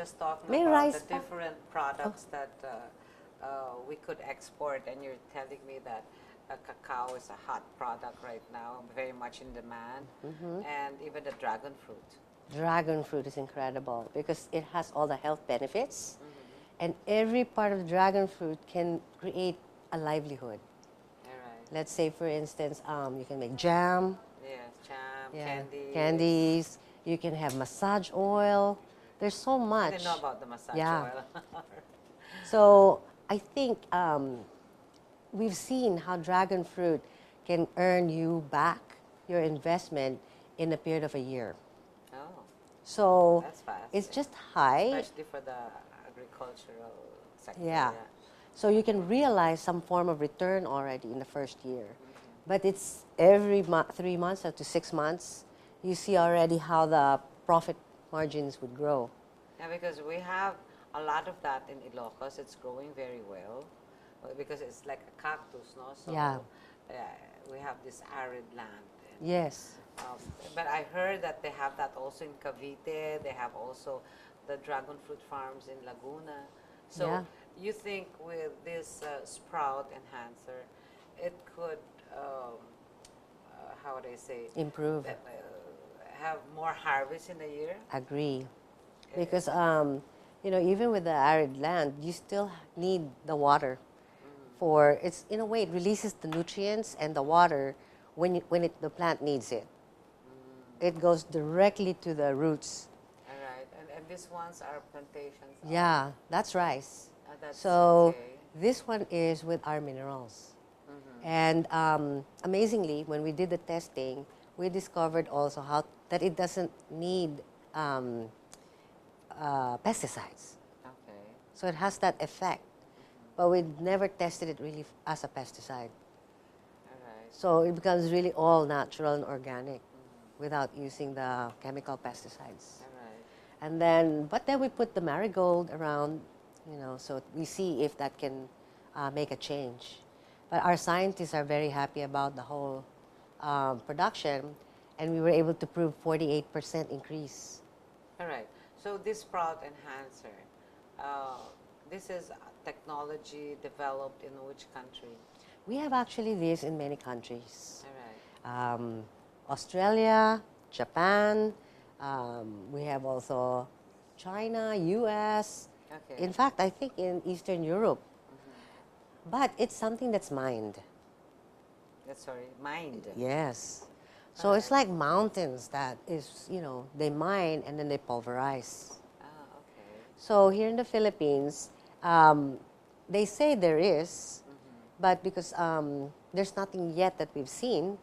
just talking May about rice the different products that we could export, and you're telling me that cacao is a hot product right now, very much in demand, and even the dragon fruit. Dragon fruit is incredible because it has all the health benefits, and every part of the dragon fruit can create a livelihood. All right. Let's say, for instance, you can make jam, Yes, jam, candies. You can have massage oil. There's so much. I didn't know about the massage Yeah. oil. So I think we've seen how dragon fruit can earn you back your investment in a period of a year. Oh, So that's fast. it's just high. Especially for the agricultural sector. Yeah. So you can realize some form of return already in the first year. But it's every 3 months up to 6 months, you see already how the profit margins would grow. Yeah, because we have a lot of that in Ilocos. It's growing very well because it's like a cactus, no? So Yeah. We have this arid land. And, Yes. but I heard that they have that also in Cavite. They have also the dragon fruit farms in Laguna. So Yeah. you think with this sprout enhancer, it could, how would I say, Improve. have more harvest in a year? Agree. Because, even with the arid land, you still need the water. For it's in a way it releases the nutrients and the water when the plant needs it. It goes directly to the roots. All right, and these ones are plantations. Yeah, that's rice. That's So okay. this one is with our minerals. And amazingly, when we did the testing, we discovered also that it doesn't need pesticides. Okay. So it has that effect. But we never tested it really as a pesticide. All right. So it becomes really all natural and organic without using the chemical pesticides. All right. But then we put the marigold around, so we see if that can make a change. But our scientists are very happy about the whole production, and we were able to prove 48% increase. All right. So this sprout enhancer, this is technology developed in which country? We have actually this in many countries. All right. Australia, Japan, we have also China, US. Okay. In fact, I think in Eastern Europe. But it's something that's mined. Mined. Yes. So it's like mountains that is, they mine and then they pulverize. Ah, okay. So here in the Philippines, they say there is, but because there's nothing yet that we've seen,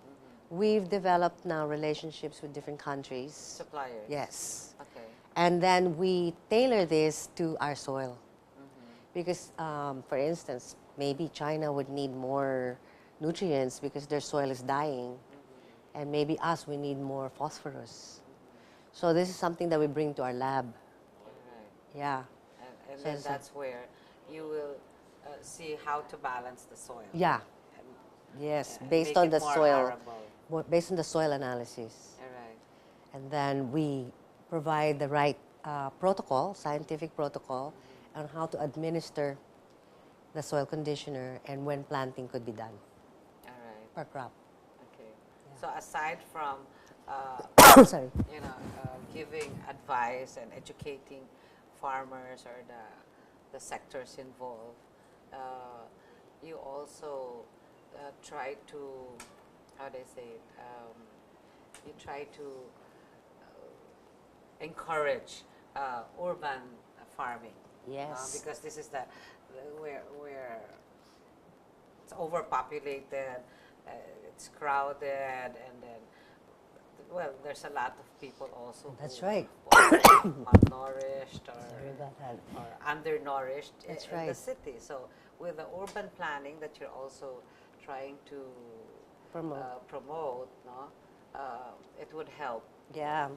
we've developed now relationships with different countries. Suppliers. Yes. Okay. And then we tailor this to our soil. Because, for instance, maybe China would need more nutrients because their soil is dying. And maybe us, we need more phosphorus. So this is something that we bring to our lab. Right. Yeah. And So then it's that's where you will see how to balance the soil. Yeah. Yes, And based make on it the more soil, arable. based on the soil analysis. All right. And then we provide the right protocol, scientific protocol, on how to administer the soil conditioner and when planting could be done All right. per crop. Okay. So aside from Sorry. giving advice and educating farmers or the sectors involved, you also try to, how do I say it, you try to encourage urban farming. Yes. Because this is where it's overpopulated, it's crowded, and then, well, there's a lot of people also That's who right. are malnourished Sorry about that. or undernourished That's in the right. city. So with the urban planning that you're also trying to promote, it would help. Yeah.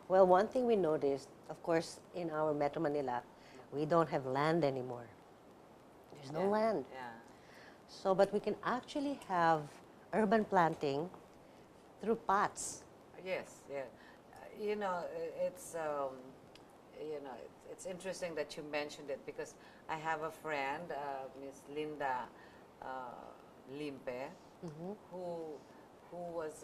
Well, one thing we noticed, of course, in our Metro Manila, we don't have land anymore. There's no land. Yeah. So, but we can actually have urban planting through pots. Yes. Yeah. It's it's interesting that you mentioned it because I have a friend, Miss Linda Limpe, who was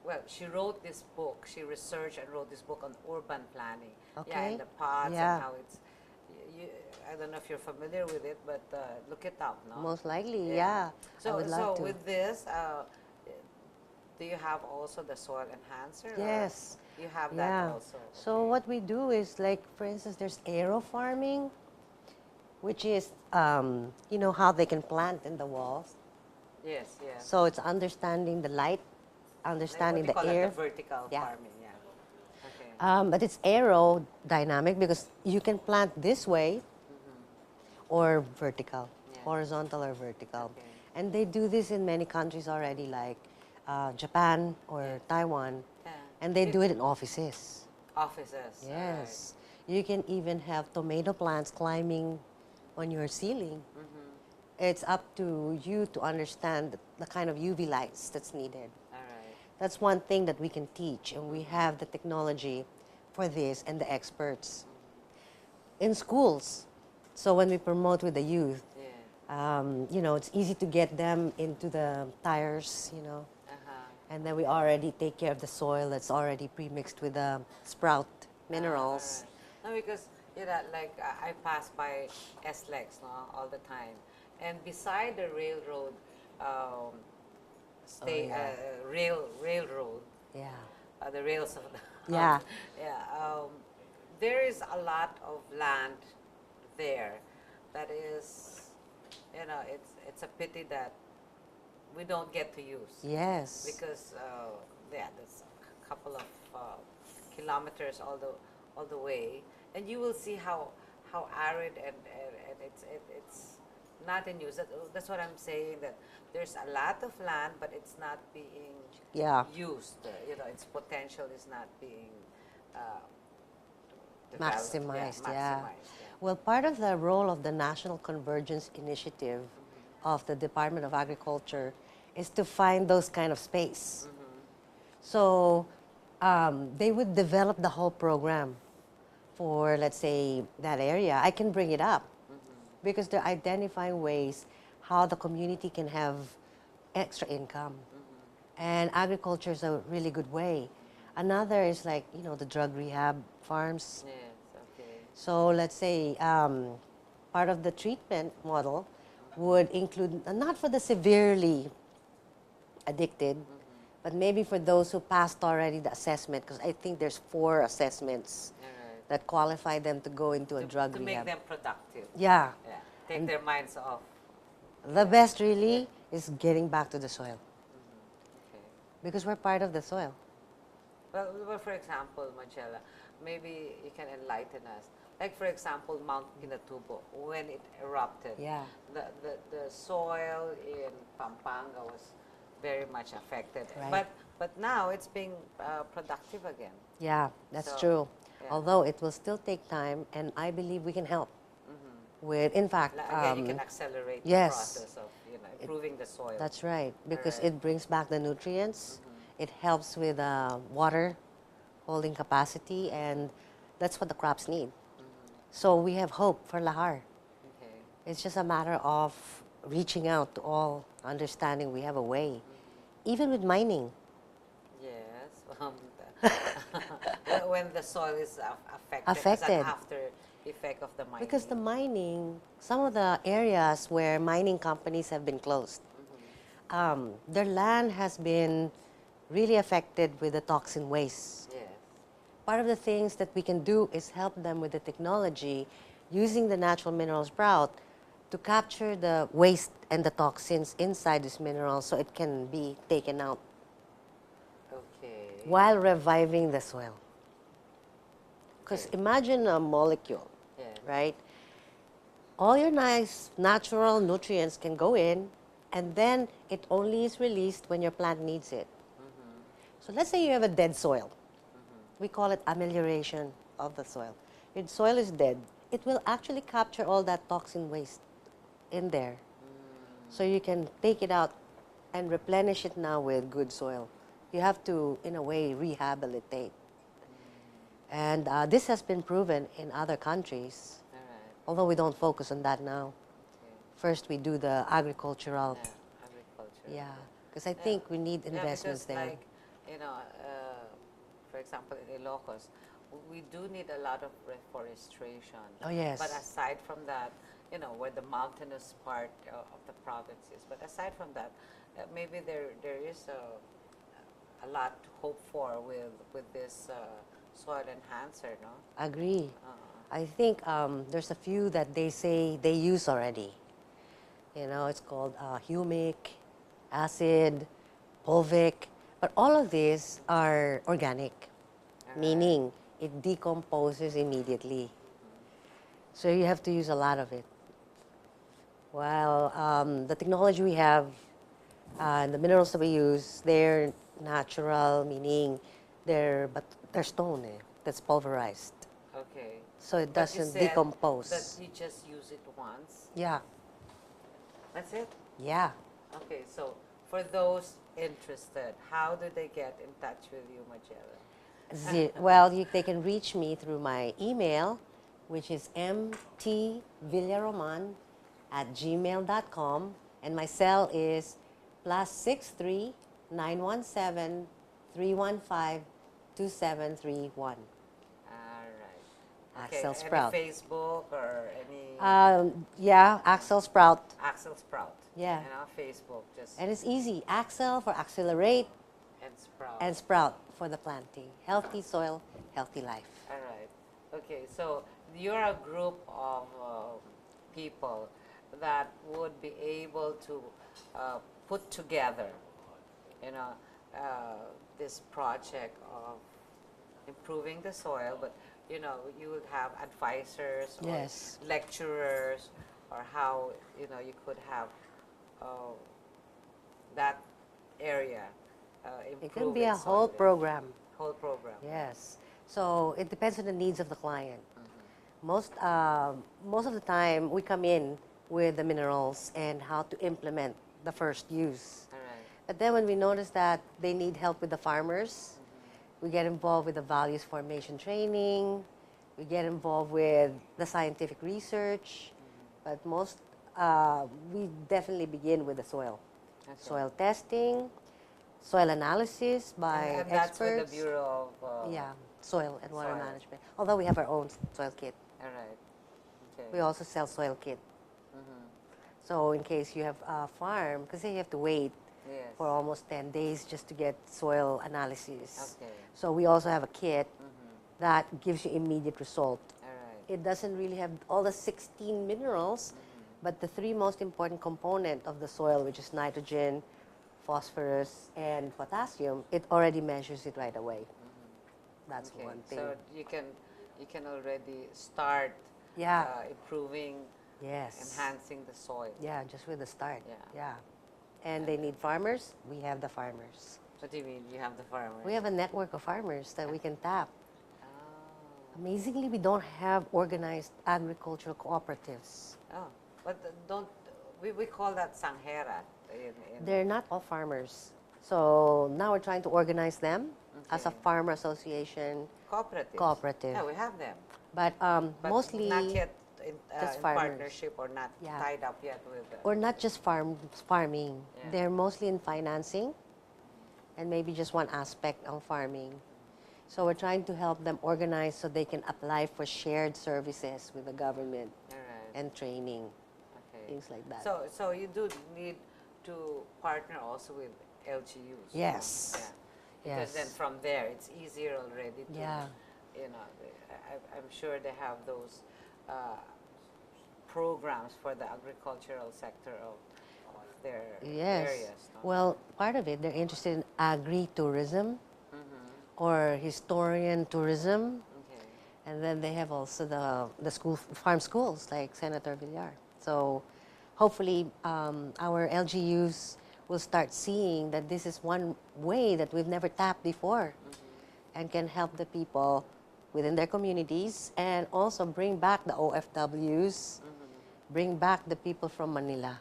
well, she wrote this book. She researched and wrote this book on urban planning. Yeah, Okay. and the pods Yeah. and how it's. You, I don't know if you're familiar with it, but look it up, no? Most likely, yeah. I would love to. With this, do you have also the soil enhancer? Yes. Or you have that Yeah. also. So Okay. what we do is, like, for instance, there's aero farming, which is, you know, how they can plant in the walls. Yes, yes. So it's understanding the light, Like understanding what the do you call air. it? The vertical Yeah. farming, yeah. Okay. But it's aerodynamic because you can plant this way or vertical, Yeah. horizontal or vertical. Okay. And they do this in many countries already, like Japan or Yeah. Taiwan. Yeah. And they do it in offices. Offices. Yes. You can even have tomato plants climbing on your ceiling. It's up to you to understand the kind of UV lights that's needed. All right. That's one thing that we can teach, and we have the technology for this and the experts in schools. So when we promote with the youth, Yeah. you know, it's easy to get them into the tires, you know, and then we already take care of the soil that's already pre-mixed with the sprout minerals. No, because you know, like I pass by SLEX, no, all the time, and beside the railroad, yeah. railroad, Yeah. the rails of the Yeah. yeah, there is a lot of land there that is, you know, it's a pity that we don't get to use. Yes. Because yeah, there's a couple of kilometers all the way, and you will see how arid and it's not in use. That's what I'm saying, that there's a lot of land, but it's not being Yeah. used. You know, its potential is not being developed. Maximized, Yeah, yeah. maximized. Yeah. Well, part of the role of the National Convergence Initiative of the Department of Agriculture is to find those kind of space. So they would develop the whole program for, let's say, that area. I can bring it up because they're identifying ways how the community can have extra income. And agriculture is a really good way. Another is like, you know, the drug rehab farms. Yes. Okay. So let's say part of the treatment model would include, not for the severely addicted, but maybe for those who passed already the assessment, because I think there's 4 assessments All right. that qualify them to go into a drug To rehab. make them productive. Yeah. Yeah. Take their minds off. The best really is getting back to the soil Okay. because we're part of the soil. Well, for example, Majella, maybe you can enlighten us. Like, for example, Mount Pinatubo, when it erupted, Yeah. the soil in Pampanga was very much affected. Right. But now it's being productive again. Yeah, that's So, true. yeah. Although it will still take time, and I believe we can help with, in fact, Again, you can accelerate the yes. process of, you know, improving the soil. That's right, because Alright. it brings back the nutrients. It helps with water holding capacity, and that's what the crops need. So we have hope for Lahar. Okay. It's just a matter of reaching out to all, understanding we have a way. Even with mining. Yes. When the soil is affected, as Affected. an after effect of the mining. Because the mining, some of the areas where mining companies have been closed, their land has been really affected with the toxin waste. Yes. Part of the things that we can do is help them with the technology using the natural mineral sprout to capture the waste and the toxins inside this mineral so it can be taken out Okay. while reviving the soil. Because imagine a molecule, Yes. right? All your nice natural nutrients can go in, and then it only is released when your plant needs it. So let's say you have a dead soil. We call it amelioration of the soil. Your soil is dead. It will actually capture all that toxin waste in there. So you can take it out and replenish it now with good soil. You have to, in a way, rehabilitate. And this has been proven in other countries, All right. although we don't focus on that now. Okay. First, we do the agricultural. Yeah, agriculture. Yeah, because I think we need investments because there. like, you know, for example, in Ilocos, we do need a lot of reforestation. Oh, yes. But aside from that, you know, where the mountainous part of the province is. But aside from that, maybe there is a lot to hope for with this soil enhancer, no? Agree. Uh, I think there's a few that they say they use already. You know, it's called humic, acid, fulvic, but all of these are organic, meaning it decomposes immediately. So you have to use a lot of it. While the technology we have, and the minerals that we use, they're natural, meaning they're stone, that's pulverized. okay. So it But you doesn't said decompose. that you just use it once. Yeah, That's it? yeah. Okay, so for those interested, how do they get in touch with you, Majella? Well, they can reach me through my email, which is mtvillaroman@gmail.com, and my cell is +63 917 315 2731. All right. Okay, accelSPROUT. any Facebook or any Yeah, accelSPROUT. accelSPROUT? Yeah. And on Facebook, just And it's easy. Accel for accelerate, and Sprout. and Sprout for the planting. Healthy soil, healthy life. All right. Okay, so you're a group of people that would be able to put together, you know, this project of improving the soil, but you know, you would have advisors or Yes. lecturers, or how you know you could have that area improve. It can be a its whole soil. program. Whole program. Yes. So it depends on the needs of the client. Mm-hmm. Most of the time, we come in with the minerals and how to implement the first use. All right. But then when we notice that they need help with the farmers, Mm-hmm. we get involved with the values formation training, we get involved with the scientific research, Mm-hmm. but we definitely begin with the soil. Okay. Soil testing, soil analysis by and that's experts. with the Bureau of Yeah, soil and water Soil. management. Although we have our own soil kit. All right. Okay. We also sell soil kit. Mm-hmm. So in case you have a farm, because you have to wait Yes. for almost 10 days just to get soil analysis. Okay. So we also have a kit Mm-hmm. that gives you immediate result. All right. It doesn't really have all the 16 minerals, Mm-hmm. but the three most important component of the soil, which is nitrogen, phosphorus, and potassium, it already measures it right away. That's Okay. one thing. So you can already start Yeah. Improving, Yes. enhancing the soil. Yeah, just with the start. Yeah. Yeah. And they need farmers. We have the farmers. What do you mean? You have the farmers. We have a network of farmers that we can tap. Oh. Amazingly, we don't have organized agricultural cooperatives. Oh. But don't we call that sanghera in They're not all farmers. So now we're trying to organize them as a Okay. farmer association cooperatives? cooperative. Yeah, we have them. But, But mostly, not yet just in farmers. partnership or not Yeah. tied up yet with them. or not just farming. Yeah. They're mostly in financing and maybe just one aspect of farming. So we're trying to help them organize so they can apply for shared services with the government All right. and training, Okay. things like that. So you do need to partner also with LGUs. Yes. Yeah. Because then Yes. from there it's easier already to, Yeah. you know, I'm sure they have those programs for the agricultural sector of their Yes. areas. No? Well, part of it, they're interested in agri-tourism Mm-hmm. or historian tourism. Okay. And then they have also the farm schools like Senator Villar. So hopefully our LGUs will start seeing that this is one way that we've never tapped before and can help the people within their communities and also bring back the OFWs, bring back the people from Manila.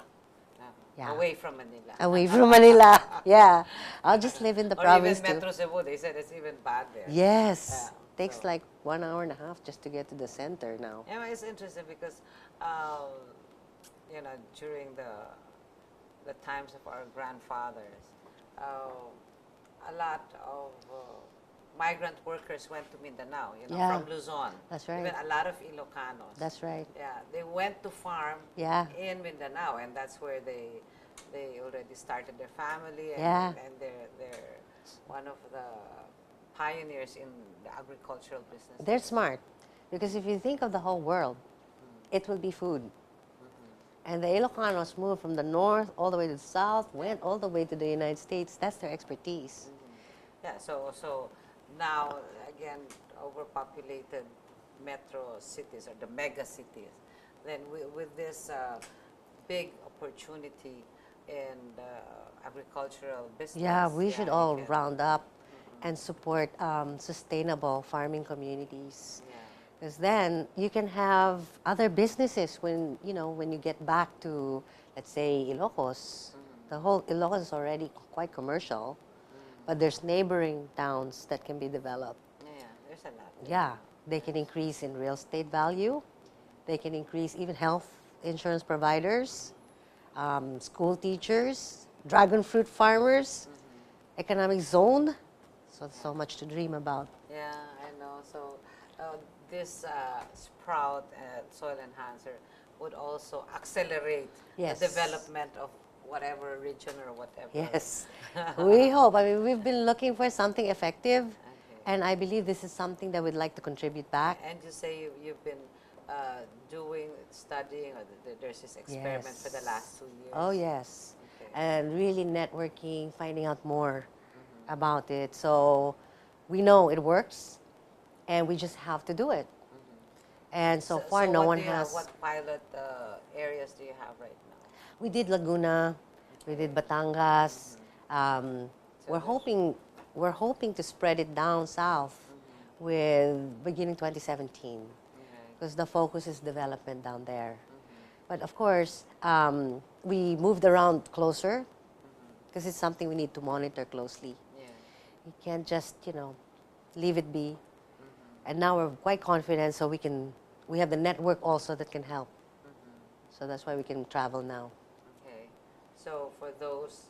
Yeah. Away from Manila. Away from Manila. Yeah. I'll just live in the Or province even too. Metro Cebu, they said it's even bad there. Yes. takes So- like 1.5 hours just to get to the center now. Yeah, it's interesting because, you know, during the times of our grandfathers, a lot of migrant workers went to Mindanao, you know, Yeah, from Luzon. that's right. Even a lot of Ilocanos. That's right. Yeah, they went to farm Yeah. in Mindanao, and that's where they already started their family, and, Yeah. and they're one of the pioneers in the agricultural business. They're smart because if you think of the whole world, it will be food. And the Ilocanos moved from the north all the way to the south, went all the way to the United States. That's their expertise. Yeah, so now again, overpopulated metro cities or the mega cities, then with this big opportunity in the agricultural business. Yeah, we should you all can- round up and support sustainable farming communities. Yeah. Because then you can have other businesses when, you know, when you get back to, let's say, Ilocos. The whole Ilocos is already quite commercial, but there's neighboring towns that can be developed. Yeah, there's a lot. Yeah, they can increase in real estate value. They can increase even health insurance providers, school teachers, dragon fruit farmers, economic zone. So much to dream about. Yeah, I know. So this sprout soil enhancer would also accelerate Yes. the development of whatever region or whatever. Yes, we hope. I mean, we've been looking for something effective, Okay. and I believe this is something that we'd like to contribute back. And you say you've been studying, or there's this experiment for the last 2 years. Oh, yes. Okay. And really networking, finding out more about it. So we know it works, and we just have to do it. And so far, no what one do you have- has. What pilot areas do you have right now? We did Laguna, we did Batangas. We're hoping to spread it down south with beginning 2017, because the focus is development down there. But of course, we moved around closer because it's something we need to monitor closely. Yeah. You can't just, you know, leave it be. And now we're quite confident, so we have the network also that can help. So that's why we can travel now. Okay. So for those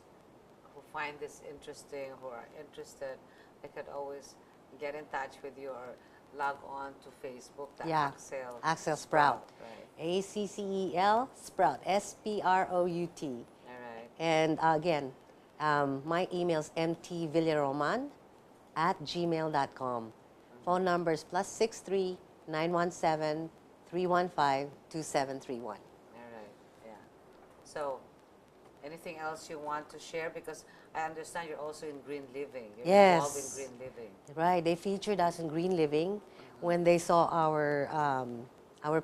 who find this interesting, who are interested, they could always get in touch with you or log on to Facebook, the Yeah, accelSPROUT. Right. ACCEL Sprout, SPROUT. All right. And again, my email is mtvillaroman@gmail.com. Phone number is +63 917 315 2731. All right. Yeah. So, anything else you want to share? Because I understand you're also in green living. You're involved in Yes. green living. Right, they featured us in Green Living when they saw our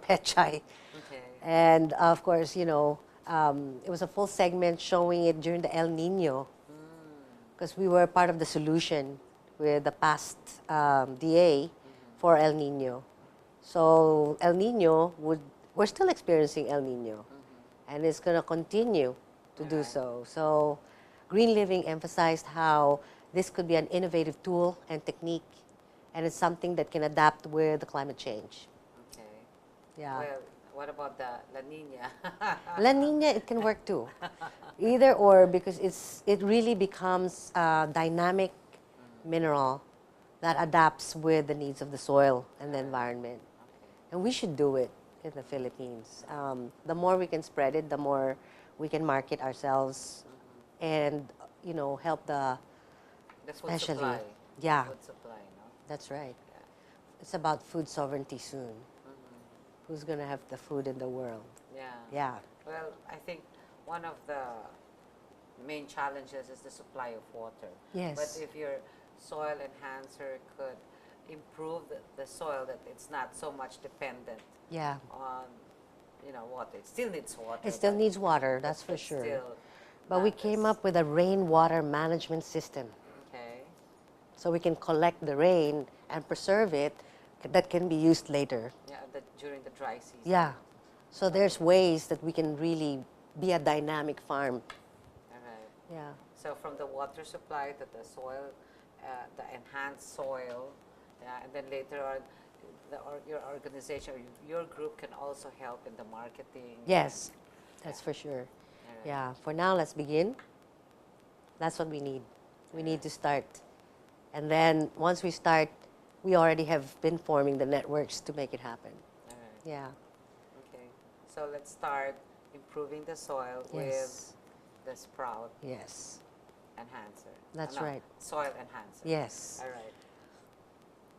pet chai. Okay. And of course, you know, it was a full segment showing it during the El Nino, because we were part of the solution with the past DA for El Nino. So El Nino we're still experiencing El Nino, and it's going to continue to do so. So Green Living emphasized how this could be an innovative tool and technique, and it's something that can adapt with the climate change. Okay. Yeah. Well, what about the La Nina? La Nina, it can work too. Either or, because it really becomes a dynamic mineral that adapts with the needs of the soil and the environment. And we should do it in the Philippines. The more we can spread it, the more we can market ourselves and, you know, help the The food especially. supply. Yeah, Food supply, no? that's right. Yeah. It's about food sovereignty soon. Who's going to have the food in the world? Yeah. Yeah. Well, I think one of the main challenges is the supply of water. Yes. But if your soil enhancer could improve the soil, that it's not so much dependent Yeah. on, you know, water. It still needs water. It still but- needs water, that's for but sure. still But we not came as- up with a rainwater management system. Okay. So we can collect the rain and preserve it that can be used later. Yeah, during the dry season. Yeah. So there's ways that we can really be a dynamic farm. All right. Yeah. So from the water supply to the soil, the enhanced soil, Yeah, and then later on, your organization or your group can also help in the marketing. Yes, that's Yeah. for sure. All right. Yeah, for now, let's begin. That's what we need. We need to start. And then once we start, we already have been forming the networks to make it happen. All right. Yeah. Okay. So let's start improving the soil with Yes. the sprout Yes. enhancer. That's No, right. soil enhancer. Yes. All right.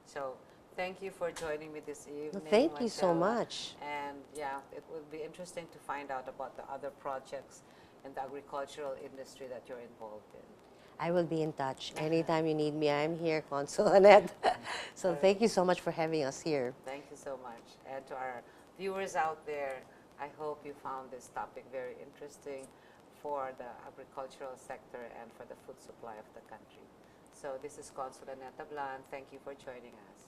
So thank you for joining me this evening. Well, thank you so Majella. much. And yeah, it would be interesting to find out about the other projects in the agricultural industry that you're involved in. I will be in touch. Anytime you need me, I'm here, Consul Annette. So Alright. thank you so much for having us here. Thank you so much. And to our viewers out there, I hope you found this topic very interesting for the agricultural sector and for the food supply of the country. So this is Consul Annette Ablan. Thank you for joining us.